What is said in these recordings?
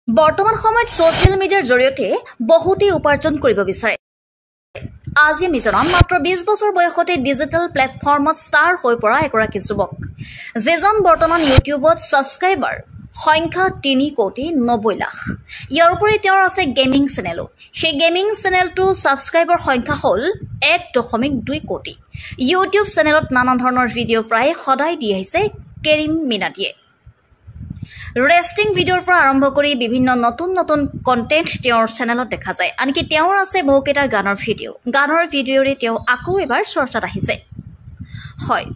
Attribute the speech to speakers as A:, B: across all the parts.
A: বৰ্তমান সময়ত সোশ্যাল মিডিয়াৰ জৰিয়তে বহুতে উপাৰ্জন কৰিব বিচাৰে। আজি আমি জনাম মাত্ৰ 20 বছৰ বয়সতে ডিজিটেল প্লেটফৰ্মত ষ্টাৰ হৈ পৰা এগৰাকী যুৱক, যিজন বৰ্তমান ইউটিউবত ছাবস্ক্ৰাইবাৰ সংখ্যা 3,90,00,000। ইয়াৰ উপৰি তেওঁৰ আছে গেমিং চেনেলো। সেই গেমিং চেনেলটো ছাবস্ক্ৰাইবাৰ সংখ্যা হ'ল 1.2 কোটি। ইউটিউব চেনেলত নানা ধৰণৰ ভিডিঅ' প্ৰায় সদায় দি আহিছে কেৰিম মিনাটিয়ে। ৰেষ্টিং ভিডিঅ'ৰ পৰা আৰম্ভ কৰি বিভিন্ন নতুন নতুন কণ্টেণ্ট তেওঁৰ চেনেলত দেখা যায়। আনকি তেওঁৰ আছে বহুকেইটা গানৰ ভিডিঅ'। গানৰ ভিডিঅ'ৰে তেওঁ আকৌ এবাৰ চৰ্চাত আহিছে। হয়,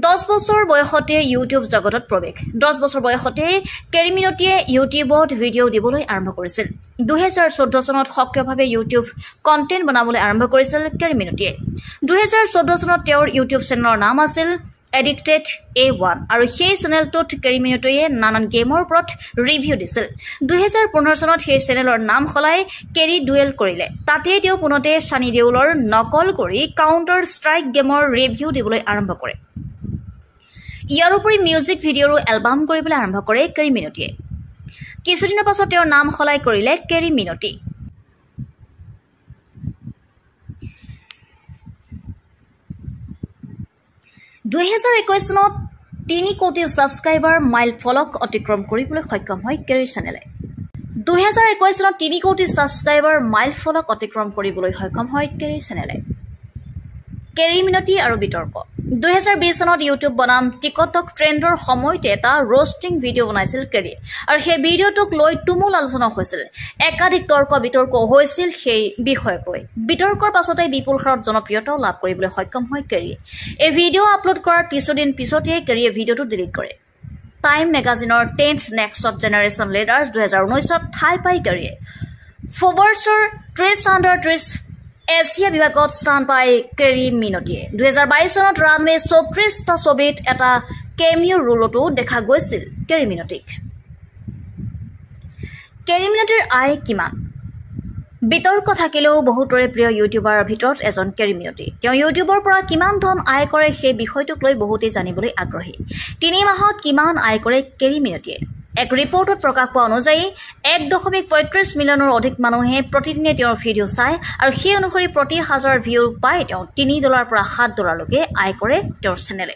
A: 10 বছৰ বয়সতে ইউটিউব জগতত প্ৰৱেশ। 10 বছৰ বয়সতে কেৰিম মিনটিয়ে ইউটিউবত ভিডিঅ' দিবলৈ আৰম্ভ কৰিছিল। 2014 চনত সক্ৰিয়ভাৱে ইউটিউব কণ্টেণ্ট বনাবলৈ আৰম্ভ কৰিছিল কেৰিম মিনটিয়ে। 2014 চনত তেওঁৰ ইউটিউব চেনেলৰ নাম আছিল এডিক্টেড A1 আৰু সেই চেনেলটোত কেৰিম মিনটিয়ে নানান গেমৰ ওপৰত ৰিভিউ দিছিল। 2015 চনত সেই চেনেলৰ নাম সলাই কেৰি ডুৱেল কৰিলে। তাতেই তেওঁ পুনতে ছানী দেউলৰ নকল কৰি কাউণ্টাৰ ষ্ট্ৰাইক গেমৰ ৰিভিউ দিবলৈ আৰম্ভ কৰে। ইয়াৰ উপৰি মিউজিক ভিডিঅ'ৰো এলবাম কৰিবলৈ আৰম্ভ কৰে কেৰিম মিনটিয়ে। কিছুদিনৰ পাছত তেওঁৰ নাম সলাই কৰিলে কেৰিম মিনটি। চনত 3 কোটি ছাবস্ক্ৰাইবাৰ মাইল ফলক অতিক্ৰম কৰিবলৈ সক্ষম হয় কেৰিৰ চেনেলে। 2021 চনত 3 কোটি ছাবস্ক্ৰাইবাৰ মাইল ফলক অতিক্ৰম কৰিবলৈ সক্ষম হয় কেৰিৰ চেনেলে। কেৰিম মিনটি আৰু বিতৰ্ক। 2020 চনত ইউটিউব বনাম টিকটক ট্ৰেণ্ডৰ সময়তে এটা ৰোষ্টিং ভিডিঅ' বনাইছিল কেৰিয়ে আৰু সেই ভিডিঅ'টোক লৈ তুমুল আলোচনা হৈছিল। একাধিক তৰ্ক বিতৰ্ক হৈছিল সেই বিষয়ক লৈ। বিতৰ্কৰ পাছতে বিপুল হাৰত জনপ্ৰিয়তাও লাভ কৰিবলৈ সক্ষম হয় কেৰিয়ে। এই ভিডিঅ' আপলোড কৰাৰ কিছুদিন পিছতে কেৰিয়ে ভিডিঅ'টো ডিলিট কৰে। টাইম মেগাজিনৰ 10th নেক্সট জেনেৰেশ্যন লিডাৰ্ছ 2019ত ঠাই পাই কেৰিয়ে। ফ'ৰ্বছৰ 30 এছিয়া বিভাগত স্থান পায় কেৰিম মিনটিয়ে। 2022 চনত ৰানৱে 34টা ছবিত এটা কেমিঅ' ৰোলতো দেখা গৈছিল কেৰিম মিনটিক। কেৰিম মিনটিৰ আয় কিমান? বিতৰ্ক থাকিলেও বহুতৰে প্ৰিয় ইউটিউবাৰৰ ভিতৰত এজন কেৰিম মিনটি। তেওঁ ইউটিউবৰ পৰা কিমান ধন আয় কৰে সেই বিষয়টোক লৈ বহুতেই জানিবলৈ আগ্ৰহী। 3 মাহত কিমান আয় কৰে কেৰিম মিনটিয়ে? এক ৰিপৰ্টত প্ৰকাশ পোৱা অনুযায়ী 1.35 মিলিয়নৰ অধিক মানুহে প্ৰতিদিনে তেওঁৰ ভিডিঅ' চায় আৰু সেই অনুসৰি প্ৰতি 1000 ভিউ পাই তেওঁ $3 পৰা $7লৈকে আয় কৰে তেওঁৰ চেনেলে।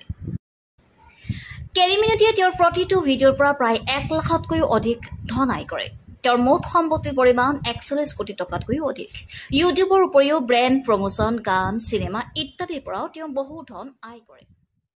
A: কেৰিম মিনটিয়ে তেওঁৰ প্ৰতিটো ভিডিঅ'ৰ পৰা প্ৰায় 1 লাখতকৈও অধিক ধন আয় কৰে। তেওঁৰ মুঠ সম্পত্তিৰ পৰিমাণ 41 কোটি টকাতকৈও অধিক। ইউটিউবৰ উপৰিও ব্ৰেণ্ড প্ৰমোচন, গান, চিনেমা ইত্যাদিৰ পৰাও তেওঁ বহু ধন আয় কৰে।